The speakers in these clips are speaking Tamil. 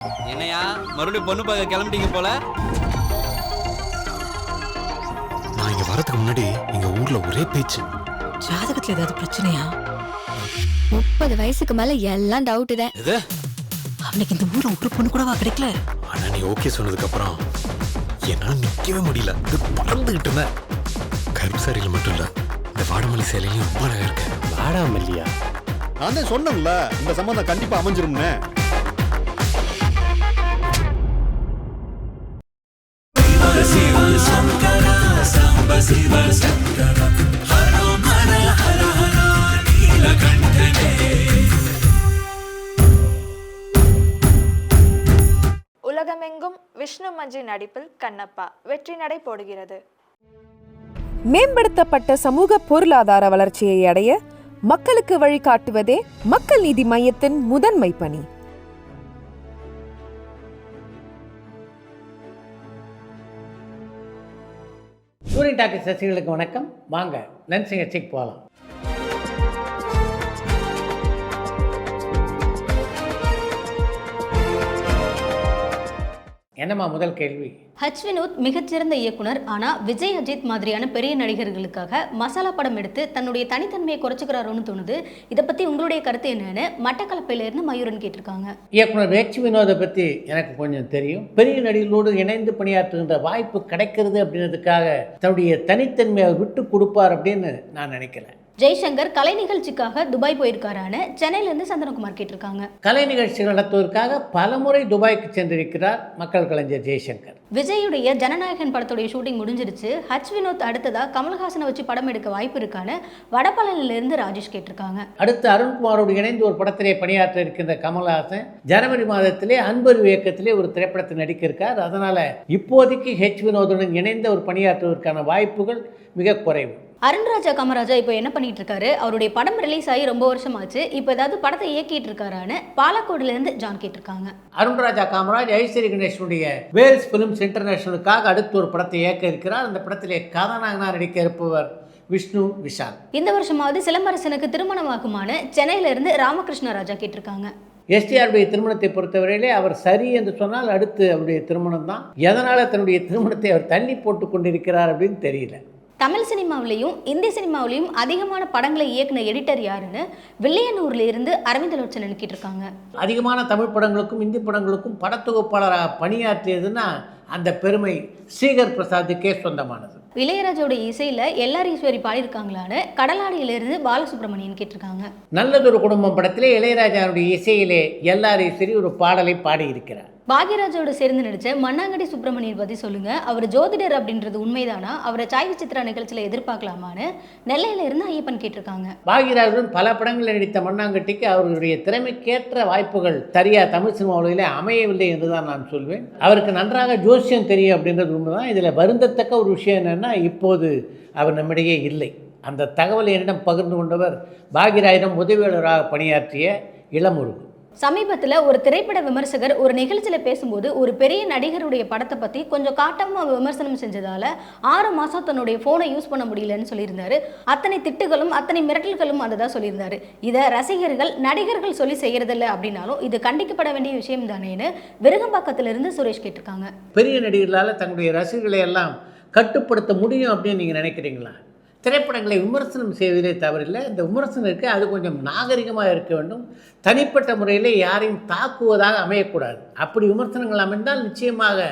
என்னையா மறுபடியும் பொண்ணு பார்க்க கிளம்பிட்டீங்க போல. நான் இங்க வரதுக்கு முன்னாடி எங்க ஊர்ல ஒரே பேச்சு. ஜாதகத்துல ஏதாவது பிரச்சனையா? 30 வயசுக்கு மேல எல்லாம் டவுட் தான். எது? அவனுக்கு இந்த ஊர்ல ஒரு பொண்ணு கூடவா கிடைக்கல? ஆனா நீ ஓகே சொன்னதுக்கு அப்புறம் என்னால நிக்கவே முடியல. இது பறந்துகிட்டு இருந்தேன். கருப்பு சாரியில மட்டும் இல்ல, இந்த வாடமல்லி சேலையிலும் ரொம்ப அழகா இருக்கு. வாடாமல்லியா? நான் தான் சொன்னேன்ல, இந்த சம்பந்தம் கண்டிப்பா அமைஞ்சிரும்னு. உலகமெங்கும் விஷ்ணு மஞ்சி நடிப்பில் கண்ணப்பா வெற்றி நடை போடுகிறது. மேம்படுத்தப்பட்ட சமூக பொருளாதார வளர்ச்சியை அடைய மக்களுக்கு வழிகாட்டுவதே மக்கள் நீதி மையத்தின் முதன்மை பணி. டூரிங் டாக்கி ரசிகர்களுக்கு வணக்கம். வாங்க லன்ச் நிகழ்ச்சிக்கு போகலாம். என்னம்மா முதல் கேள்வி? ஹச் வினோத் மிகச்சிறந்த இயக்குனர். ஆனால் விஜய் அஜித் மாதிரியான பெரிய நடிகர்களுக்காக மசாலா படம் எடுத்து தன்னுடைய தனித்தன்மையை குறைச்சிக்கிறாரோன்னு தோணுது. இதை பற்றி உங்களுடைய கருத்து என்னன்னு மட்டக்களப்பிலிருந்து மயூரன் கேட்டிருக்காங்க. இயக்குனர் ஹச் வினோதை பற்றி எனக்கு கொஞ்சம் தெரியும். பெரிய நடிகர்களோடு இணைந்து பணியாற்றுகின்ற வாய்ப்பு கிடைக்கிறது அப்படின்றதுக்காக தன்னுடைய தனித்தன்மையை விட்டு கொடுப்பார் அப்படின்னு நான் நினைக்கிறேன். ஜெய்சங்கர் கலை நிகழ்ச்சிக்காக துபாய் போயிருக்காரான்னு சென்னையிலேருந்து சந்தனகுமார் கேட்டிருக்காங்க. கலை நிகழ்ச்சிகள் நடத்துவதற்காக பலமுறை துபாய்க்கு சென்றிருக்கிறார் மக்கள் கலைஞர் ஜெய்சங்கர். விஜயுடைய ஜனநாயகன் படத்துடைய ஷூட்டிங் முடிஞ்சிருச்சு. ஹச் வினோத் அடுத்ததா கமல்ஹாசனை வச்சு படம் எடுக்க வாய்ப்பு இருக்கான்னு வடபழனிலிருந்து ராஜேஷ் கேட்டிருக்காங்க. அடுத்து அருண்குமாரோடு இணைந்து ஒரு படத்திலே பணியாற்ற இருக்கின்ற கமல்ஹாசன் ஜனவரி மாதத்திலே அன்பர் இயக்கத்திலே ஒரு திரைப்படத்தில் நடிக்க இருக்கார். அதனால இப்போதைக்கு ஹெச் வினோதுடன் இணைந்த ஒரு பணியாற்றுவதற்கான வாய்ப்புகள் மிக குறைவு. அருண்ராஜா காமராஜா இப்போ என்ன பண்ணிட்டு இருக்காரு? அவருடைய படம் ரிலீஸ் ஆகி ரொம்ப வருஷமாச்சு. இப்போ ஏதாவது படத்தை இயக்கிட்டு இருக்காரான்னு பாலக்கோடுலேருந்து ஜான் கேட்டிருக்காங்க. அருண்ராஜா காமராஜ் ஐஸ்வரி கணேசனுடைய வேல்ஸ் பிலிம்ஸ் இன்டர்நேஷனலுக்காக அடுத்து ஒரு படத்தை இயக்க இருக்கிறார். அந்த படத்திலே கதாநாயகனாக நடிக்க இருப்பவர் விஷ்ணு விஷால். இந்த வருஷமாவது சிலம்பரசனுக்கு திருமணமாகுமான்னு சென்னையிலிருந்து ராமகிருஷ்ண ராஜா கேட்டிருக்காங்க. எஸ்டிஆருடைய திருமணத்தை பொறுத்தவரையிலே அவர் சரி என்று சொன்னால் அடுத்து அவருடைய திருமணம் தான். எதனால் தன்னுடைய திருமணத்தை அவர் தள்ளி போட்டு கொண்டிருக்கிறார் அப்படின்னு தெரியல. தமிழ் சினிமாவிலையும் இந்தி சினிமாவிலையும் அதிகமான படங்களை இயக்குன எடிட்டர் யாருன்னு வில்லியனூர்ல இருந்து அரவிந்தலோச்சனன் கேட்டிருக்காங்க. அதிகமான தமிழ் படங்களுக்கும் இந்தி படங்களுக்கும் படத்தொகுப்பாளராக பணியாற்றியதுன்னா அந்த பெருமை ஸ்ரீகர் பிரசாத்துக்கே சொந்தமானது. இளையராஜோட இசையில எல்லார் ஈஸ்வரி பாடியிருக்காங்களான்னு கடலாடியிலிருந்து பாலசுப்ரமணியன் கேட்டிருக்காங்க. நல்லதொரு குடும்பம் படத்திலே இளையராஜாவுடைய இசையிலே எல்லார் ஈஸ்வரி ஒரு பாடலை பாடியிருக்கிறார். பாக்யராஜோட சேர்ந்து நடிச்ச மண்ணாங்கடி சுப்பிரமணியன் பத்தி சொல்லுங்க. அவர் ஜோதிடர் அப்படின்றது உண்மைதானா? அவரை சாய்வு சித்ரா நிகழ்ச்சியில எதிர்பார்க்கலாமான்னு நெல்லையில இருந்து ஐயப்பன் கேட்டிருக்காங்க. பாக்யராஜுடன் பல படங்களில் நடித்த மண்ணாங்கட்டிக்கு அவர்களுடைய திறமைக்கேற்ற வாய்ப்புகள் சரியா தமிழ் சினிமாவிலே அமையவில்லை என்றுதான் நான் சொல்வேன். அவருக்கு நன்றாக ஜோசியம் தெரியும் அப்படின்றது உண்மைதான். இதில் வருந்தத்தக்க ஒரு விஷயம் என்னன்னா, இப்போது அவர் நம்மிடையே இல்லை. அந்த தகவலை என்னிடம் பகிர்ந்து கொண்டவர் பாக்யராஜிடம் உதவியாளராக பணியாற்றிய இளமுருகு. சமீபத்தில் ஒரு திரைப்பட விமர்சகர் ஒரு நிகழ்ச்சியில் பேசும்போது ஒரு பெரிய நடிகருடைய படத்தை பற்றி கொஞ்சம் காட்டமாக விமர்சனம் செஞ்சதால் 6 மாதம் தன்னுடைய ஃபோனை யூஸ் பண்ண முடியலன்னு சொல்லியிருந்தாரு. அத்தனை திட்டுகளும் அத்தனை மிரட்டல்களும் அதை தான் சொல்லியிருந்தாரு. இதை ரசிகர்கள் நடிகர்கள் சொல்லி செய்கிறதில்ல அப்படின்னாலும் இது கண்டிக்கப்பட வேண்டிய விஷயம் தானேன்னு விருகம்பாக்கத்திலிருந்து சுரேஷ் கேட்டிருக்காங்க. பெரிய நடிகர்களால் தங்களுடைய ரசிகர்களை எல்லாம் கட்டுப்படுத்த முடியும் அப்படின்னு நீங்கள் நினைக்கிறீங்களா? திரைப்படங்களை விமர்சனம் செய்வதே தவறில்லை. இந்த விமர்சனருக்கு அது கொஞ்சம் நாகரிகமாக இருக்க வேண்டும். தனிப்பட்ட முறையில் யாரையும் தாக்குவதாக அமையக்கூடாது. அப்படி விமர்சனங்கள் அமைந்தால் நிச்சயமாக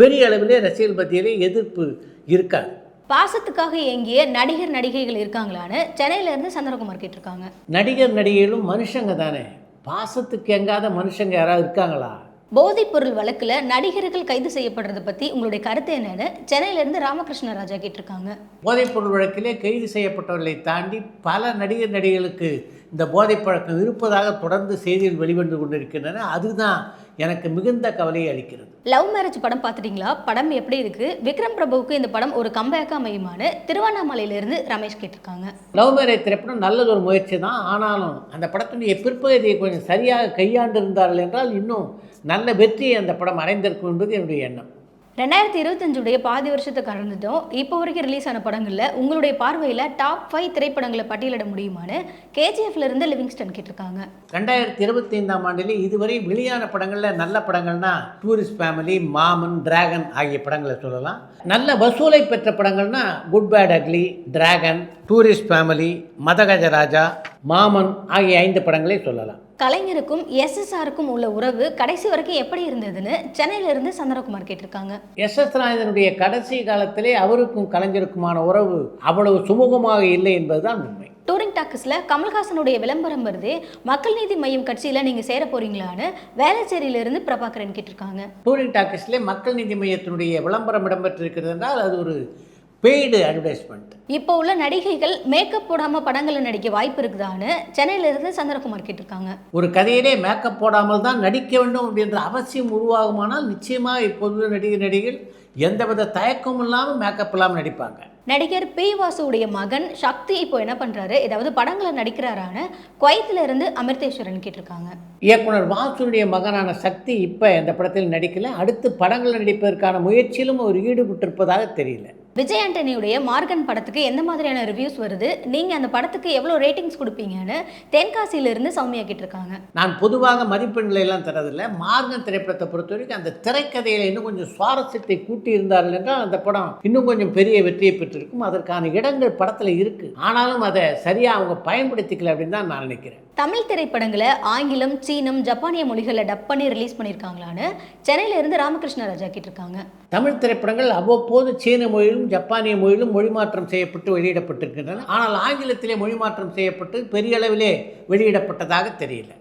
பெரிய அளவிலே ரசிகர்கள் மத்தியிலே எதிர்ப்பு இருக்காது. பாசத்துக்காக இயங்கிய நடிகர் நடிகைகள் இருக்காங்களான்னு சென்னையிலேருந்து சந்திரகுமார் கேட்டிருக்காங்க. நடிகர் நடிகைகளும் மனுஷங்க தானே. பாசத்துக்கு எங்காத மனுஷங்க யாராவது இருக்காங்களா? போதைப்பொருள் வழக்கில் நடிகர்கள் கைது செய்யப்படுறதை பற்றி உங்களுடைய கருத்து என்னன்னு சென்னையிலேருந்து ராமகிருஷ்ண ராஜா கேட்டிருக்காங்க. போதைப்பொருள் வழக்கிலே கைது செய்யப்பட்டவர்களை தாண்டி பல நடிகர் நடிகைகளுக்கு இந்த போதைப் பழக்கம் இருப்பதாக தொடர்ந்து செய்திகள் வெளிவந்து கொண்டிருக்கின்றன. அதுதான் எனக்கு மிகுந்த கவலையை அளிக்கிறது. லவ் மேரேஜ் படம் பார்த்துட்டீங்களா? படம் எப்படி இருக்கு? விக்ரம் பிரபுவுக்கு இந்த படம் ஒரு கம்பேக்காக அமையுமான்னு திருவண்ணாமலையிலிருந்து ரமேஷ் கேட்டிருக்காங்க. லவ் மேரேஜ் திரைப்படம் நல்லதொரு முயற்சி தான். ஆனாலும் அந்த படத்தினுடைய பிற்பகுதியை கொஞ்சம் சரியாக கையாண்டு இருந்தார்கள் என்றால் இன்னும் நல்ல வெற்றியை அந்த படம் அடைந்திருக்கும் என்பது என்னுடைய எண்ணம். 2025 பாதி வருஷத்தை கடந்துட்டோம். இப்போ வரைக்கும் ரிலீஸ் ஆன படங்களில் உங்களுடைய பார்வையில் டாப் 5 திரைப்படங்களை பட்டியலிட முடியுமான்னு கேஜிஎஃப்ல இருந்து லிவிங்ஸ்டன் கேட்டிருக்காங்க. 2025ஆம் ஆண்டிலே இதுவரை வெளியான படங்களில் நல்ல படங்கள்னா டூரிஸ்ட் ஃபேமிலி, மாமன், டிராகன் ஆகிய படங்களை சொல்லலாம். நல்ல வசூலை பெற்ற படங்கள்னா Good Bad Ugly, Dragon, Tourist Family, Madhagajaraja, Maaman ஆகிய 5 படங்களை சொல்லலாம். கலைஞருக்கும் எஸ்எஸ்ஆருக்கும் உள்ள உறவு கடைசி வரைக்கும் எப்படி இருந்ததுன்னு சென்னையிலிருந்து சந்திரகுமார் கேட்டிருக்காங்க. எஸ்.எஸ். ராஜனுடைய கடைசி காலத்திலே அவருக்கும் கலைஞருக்குமான உறவு அவ்வளவு சுமூகமாக இல்லை என்பதுதான் உண்மை. டூரிங் டாக்கஸ்ல கமல்ஹாசனுடைய விளம்பரம் வருது, மக்கள் நீதி மையம் கட்சியில நீங்க சேர போறீங்களான்னு வேளச்சேரியிலிருந்து பிரபாகரன் கேட்டிருக்காங்க. டூரிங் டாக்கஸ்ல மக்கள் நீதி மையத்தினுடைய விளம்பரம் இடம்பெற்றிருக்கிறது என்றால் அது ஒரு பெய்டு அட்வர்டைஸ்மெண்ட். இப்போ உள்ள நடிகைகள் மேக்கப் போடாம படங்களை நடிக்க வாய்ப்பு இருக்குதான்னு சென்னையிலிருந்து சந்திரகுமார் கேட்டிருக்காங்க. ஒரு கதையிலே மேக்கப் போடாமல் தான் நடிக்க வேண்டும் அப்படின்ற அவசியம் உருவாகுமானால் நிச்சயமாக இப்போது நடிகைகள் எந்தவித தயக்கமும் இல்லாமல் மேக்கப் இல்லாமல் நடிப்பாங்க. நடிகர் பி வாசுடைய மகன் சக்தி இப்போ என்ன பண்றாரு, ஏதாவது படங்களை நடிக்கிறாரான்னு குவைத்துல இருந்து அமிர்தேஸ்வரன் கேட்டிருக்காங்க. இயக்குனர் வாசுடைய மகனான சக்தி இப்போ இந்த படத்தில் நடிக்கல, அடுத்து படங்களை நடிப்பதற்கான முயற்சியிலும் அவர் ஈடுபட்டிருப்பதாக தெரியல. விஜய் ஆண்டனியுடைய மார்கன் படத்துக்கு எந்த மாதிரியான ரிவ்யூஸ் வருது, நீங்க அந்த படத்துக்கு எவ்வளோ ரேட்டிங்ஸ் கொடுப்பீங்கன்னு தென்காசியிலிருந்து சௌமியா கேட்டிருக்காங்க. நான் பொதுவாக மதிப்பெண்களை எல்லாம் தரதில்லை. மார்கன் திரைப்படத்தை பொறுத்த வரைக்கும் அந்த திரைக்கதையில் இன்னும் கொஞ்சம் சுவாரஸ்யத்தை கூட்டி இருந்தார்கள் என்றால் அந்த படம் இன்னும் கொஞ்சம் பெரிய வெற்றியை பெற்றிருக்கும். அதற்கான இடங்கள் படத்தில் இருக்கு, ஆனாலும் அதை சரியாக அவங்க பயன்படுத்திக்கல அப்படின்னு தான் நான் நினைக்கிறேன். தமிழ் திரைப்படங்களை ஆங்கிலம், சீனம், ஜப்பானிய மொழிகளை டப் பண்ணி ரிலீஸ் பண்ணியிருக்காங்களான்னு சென்னையில இருந்து ராமகிருஷ்ண ராஜா கேட்டிருக்காங்க. தமிழ் திரைப்படங்கள் அவ்வப்போது சீன மொழியிலும் ஜப்பானிய மொழியிலும் மொழிமாற்றம் செய்யப்பட்டு வெளியிடப்பட்டிருக்கின்றன. ஆனால் ஆங்கிலத்திலே மொழிமாற்றம் செய்யப்பட்டு பெரிய அளவிலே வெளியிடப்பட்டதாக தெரியல.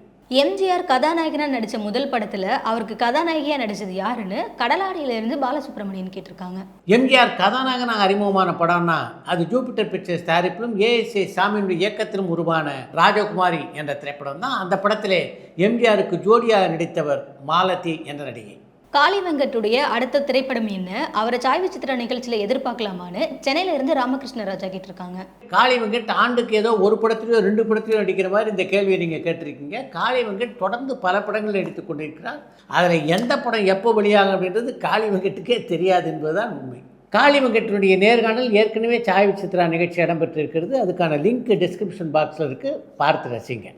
எம்ஜிஆர் கதாநாயகனா நடித்த முதல் படத்தில் அவருக்கு கதாநாயகியா நடித்தது யாருன்னு கடலாடியிலிருந்து பாலசுப்ரமணியன் கேட்டிருக்காங்க. எம்ஜிஆர் கதாநாயகனாக அறிமுகமான படம்னா அது ஜூபிட்டர் பிக்சர்ஸ் தயாரிப்பிலும் ஏஎஸ்ஏ சாமியினுடைய இயக்கத்திலும் உருவான ராஜகுமாரி என்ற திரைப்படம் தான். அந்த படத்திலே எம்ஜிஆருக்கு ஜோடியாக நடித்தவர் மாலதி என்ற நடிகை. காளி வெங்கட்டுடைய அடுத்த திரைப்படம் என்ன, அவரை சாய்வு சித்திர நிகழ்ச்சியில் எதிர்பார்க்கலாமான்னு சென்னையில இருந்து ராமகிருஷ்ண ராஜா கேட்டிருக்காங்க. காளி வெங்கட் ஆண்டுக்கு ஏதோ ஒரு படத்துலையோ 2 படத்துலையோ நடிக்கிற மாதிரி இந்த கேள்வியை நீங்கள் கேட்டிருக்கீங்க. காளி வெங்கட் தொடர்ந்து பல படங்கள் நடித்து கொண்டிருக்கிறார். அதில் எந்த படம் எப்போ வெளியாகும் அப்படின்றது காளி வெங்கட்டுக்கே தெரியாது என்பதுதான் உண்மை. காளி வெங்கட்டினுடைய நேர்காணல் ஏற்கனவே சாய்வு சித்ரா நிகழ்ச்சி இடம்பெற்றிருக்கிறது. அதுக்கான லிங்க் டிஸ்கிரிப்ஷன் பாக்ஸில் இருக்குது, பார்த்து ரசிங்க.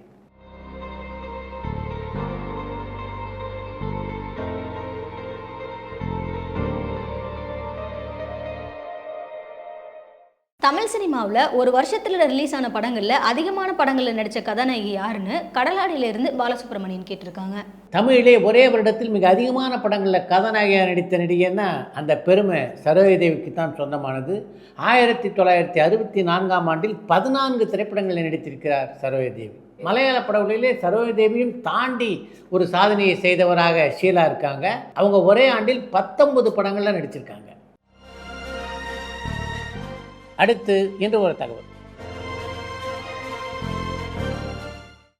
தமிழ் சினிமாவில் ஒரு வருஷத்தில் ரிலீஸ் ஆன படங்களில் அதிகமான படங்களில் நடித்த கதாநாயகி யாருன்னு கடலாடியிலிருந்து பாலசுப்ரமணியன் கேட்டிருக்காங்க. தமிழிலே ஒரே வருடத்தில் மிக அதிகமான படங்களில் கதாநாயகியாக நடித்த நடிகைன்னா அந்த பெருமை சரோஜதேவிக்கு தான் சொந்தமானது. 1964ஆம் ஆண்டில் 14 திரைப்படங்களில் நடித்திருக்கிறார் சரோஜதேவி. மலையாள படங்களிலே சரோஜதேவியும் தாண்டி ஒரு சாதனையை செய்தவராக ஷீலா இருக்காங்க. அவங்க ஒரே ஆண்டில் 19 படங்களில் நடிச்சிருக்காங்க. அடுத்து இன்று ஒரு தகவல்.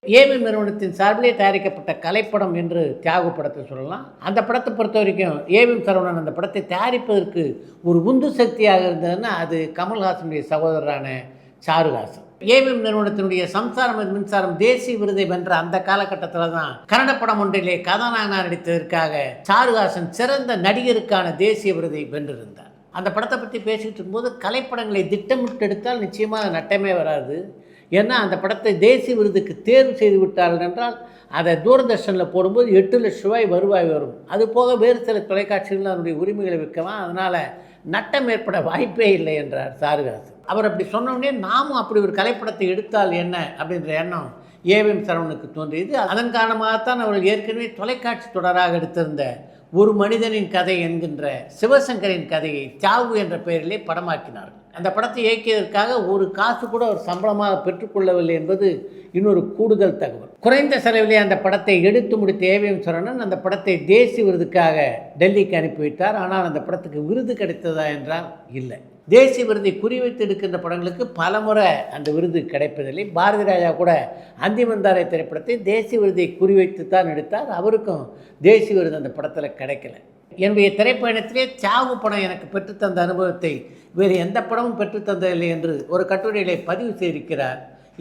ஏவிஎம் நிறுவனத்தின் சார்பிலே தயாரிக்கப்பட்ட கலைப்படம் என்று தியாகு படத்தை சொல்லலாம். அந்த படத்தை பொறுத்த வரைக்கும் ஏவிஎம் சரவணன் அந்த படத்தை தயாரிப்பதற்கு ஒரு உந்து சக்தியாக இருந்ததுன்னா அது கமல்ஹாசனுடைய சகோதரரான சாருஹாசன். ஏவிஎம் நிறுவனத்தினுடைய சம்சாரம் மின்சாரம் தேசிய விருதை வென்ற அந்த காலகட்டத்தில் தான் கன்னட படம் ஒன்றிலே கதாநாயகனாக நடித்ததற்காக சாருஹாசன் சிறந்த நடிகருக்கான தேசிய விருதை வென்றிருந்தார். அந்த படத்தை பற்றி பேசிகிட்டு இருக்கும்போது கலைப்படங்களை திட்டமிட்டு எடுத்தால் நிச்சயமாக நட்டமே வராது. ஏன்னா அந்த படத்தை தேசிய விருதுக்கு தேர்வு செய்து விட்டார்கள் என்றால் அதை தூரதர்ஷனில் போடும்போது 8 லட்சம் ரூபாய் வருவாய் வரும். அது போக வேறு சில தொலைக்காட்சிகள் அதனுடைய உரிமைகளை விற்கலாம். அதனால் நட்டம் ஏற்பட வாய்ப்பே இல்லை என்றார் சாருஹாசன். அவர் அப்படி சொன்னோடனே நாமும் அப்படி ஒரு கலைப்படத்தை எடுத்தால் என்ன அப்படின்ற எண்ணம் ஏவிஎம் சரவணுக்கு தோன்றியது. அதன் காரணமாகத்தான் அவர்கள் ஏற்கனவே தொலைக்காட்சி தொடராக எடுத்திருந்த ஒரு மனிதனின் கதை என்கின்ற சிவசங்கரின் கதையை தியாகு என்ற பெயரிலே படமாக்கினார்கள். அந்த படத்தை இயக்கியதற்காக ஒரு காசு கூட அவர் சம்பளமாக பெற்றுக்கொள்ளவில்லை என்பது இன்னொரு கூடுதல் தகவல். குறைந்த செலவிலே அந்த படத்தை எடுத்து முடித்த ஏவிஎம் சரவணன் அந்த படத்தை தேசிய விருதுக்காக டெல்லிக்கு அனுப்பி வைத்தார். ஆனால் அந்த படத்துக்கு விருது கிடைத்ததா என்றால் இல்லை. தேசிய விருதை குறிவைத்து எடுக்கின்ற படங்களுக்கு பல முறை அந்த விருது கிடைப்பதில்லை. பாரதி ராஜா கூட அந்திமந்தாரை திரைப்படத்தை தேசிய விருதை குறிவைத்து தான் எடுத்தார். அவருக்கும் தேசிய விருது அந்த படத்தில் கிடைக்கல. என்னுடைய திரைப்பயணத்திலே தியாகு படம் எனக்கு பெற்றுத்தந்த அனுபவத்தை வேறு எந்த படமும் பெற்றுத்தந்ததில்லை என்று ஒரு கட்டுரையிலே பதிவு செய்திருக்கிறார்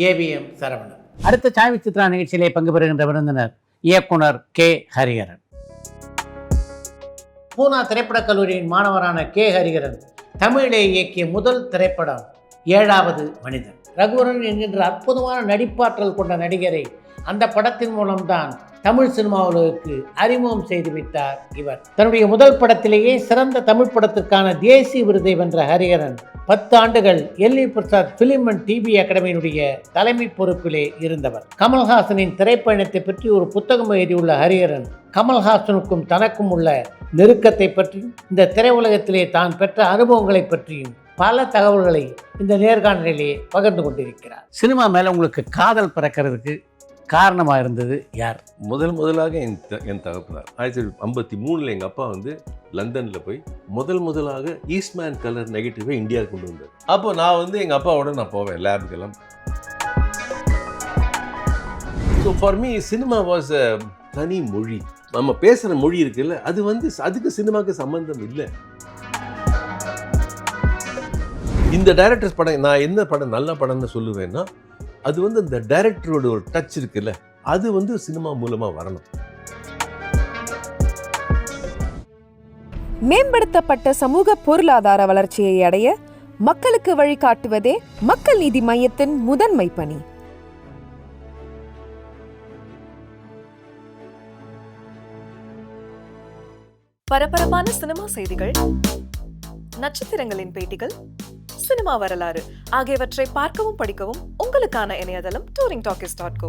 ஏவிஎம் சரவணன். அடுத்த சாய்வு சித்ரா நிகழ்ச்சியிலே பங்கு பெறுகின்ற விருந்தினர் இயக்குனர் கே ஹரிஹரன். பூனா திரைப்படக் கல்லூரியின் மாணவரான கே ஹரிஹரன் தமிழிலே இயக்கிய முதல் திரைப்படம் 7வது மனிதன். ரகுவரன் என்கின்ற அற்புதமான நடிப்பாற்றல் கொண்ட நடிகரை அந்த படத்தின் மூலம்தான் தமிழ் சினிமா உலகுக்கு அறிமுகம் செய்து வைத்தார் இவர். தன்னுடைய முதல் படத்திலேயே சிறந்த தமிழ் படத்திற்கான தேசிய விருதை வென்ற ஹரிஹரன் 10 ஆண்டுகள் L V Prasad film and TV அகாடமியினுடைய தலைமை பொறுப்பிலே இருந்தவர். கமல்ஹாசனின் திரைப்பயணத்தை பற்றி ஒரு புத்தகம் எழுதியுள்ள ஹரிஹரன் கமல்ஹாசனுக்கும் தனக்கும் உள்ள நெருக்கத்தை பற்றியும் இந்த திரையுலகத்திலே தான் பெற்ற அனுபவங்களை பற்றியும் பல தகவல்களை இந்த நேர்காணலிலே பகிர்ந்து கொண்டிருக்கிறார். சினிமா மேலே உங்களுக்கு காதல் பிறக்கிறதுக்கு காரணமாக இருந்தது யார்? முதலாக என் தகப்பனார். 1953 எங்கள் அப்பா வந்து லண்டனில் போய் முதலாக ஈஸ்ட்மேன் கலர் நெகட்டிவை இந்தியாவுக்கு கொண்டு வந்தார். அப்போ நான் வந்து எங்கள் அப்பாவோட நான் போவேன் லேபுக்கெல்லாம். So for me cinema was a தனி மொழி. நம்ம பேசுகிற மொழி இருக்குல்ல, அது வந்து அதுக்கு சினிமாவுக்கு சம்பந்தம் இல்லை. இந்த டைரக்டர்ஸ் படம், நான் என்ன படம் நல்ல படம்னு சொல்லுவேன்னா, அது வந்து அந்த டைரக்டரோட ஒரு டச் இருக்குல்ல, அது வந்து சினிமா மூலமா வரணும். மேம்படுத்தப்பட்ட சமூக பொருளாதார வளர்ச்சியை அடைய மக்களுக்கு வழிகாட்டுவதே மக்கள் நீதி மையத்தின் முதன்மை பணி. பரபரப்பான சினிமா செய்திகள், நட்சத்திரங்களின் பேட்டிகள், சினிமா வரலாறு ஆகியவற்றை பார்க்கவும் படிக்கவும் உங்களுக்கான இணையதளம் touringtalkies.co.